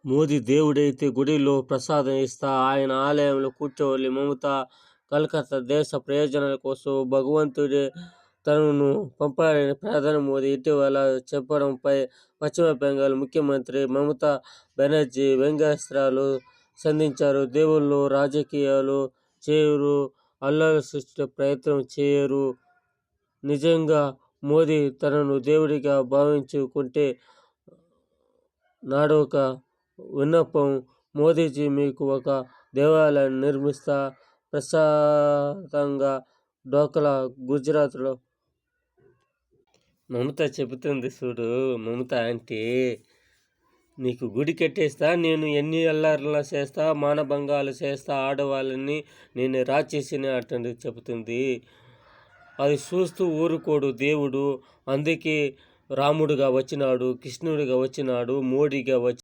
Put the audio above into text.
మోదీ దేవుడైతే గుడిలో ప్రసాదం ఇస్తా, ఆయన ఆలయంలో కూర్చోవాలి. మమత కలకత్తా దేశ ప్రయోజనాల కోసం భగవంతుడే తనను పంపాడని ప్రధాని మోదీ ఇటీవల చెప్పడంపై పశ్చిమ బెంగాల్ ముఖ్యమంత్రి మమతా బెనర్జీ వ్యంగ్యాస్త్రాలు సంధించారు. దేవుళ్ళు రాజకీయాలు చేయరు, అల్లర్లు సృష్టించే ప్రయత్నం చేయరు. నిజంగా మోదీ తనను దేవుడిగా భావించుకుంటే నాడొక విన్నపం, మోదీజీ మీకు ఒక దేవాలయాన్ని నిర్మిస్తా, ప్రశాంతంగా డోక్లా గుజరాత్లో. మమత చెబుతుంది చూడు, మమత ఆంటీ, నీకు గుడి కట్టేస్తా, నేను ఎన్ని అల్లర్లు చేస్తా, మానభంగాలు చేస్తా, ఆడవాళ్ళని నేను రాచేసిని అంటుంది చెబుతుంది. అది చూస్తూ ఊరుకోడు దేవుడు. అందుకే రాముడుగా వచ్చినాడు, కృష్ణుడిగా వచ్చినాడు, మోడీగా వచ్చి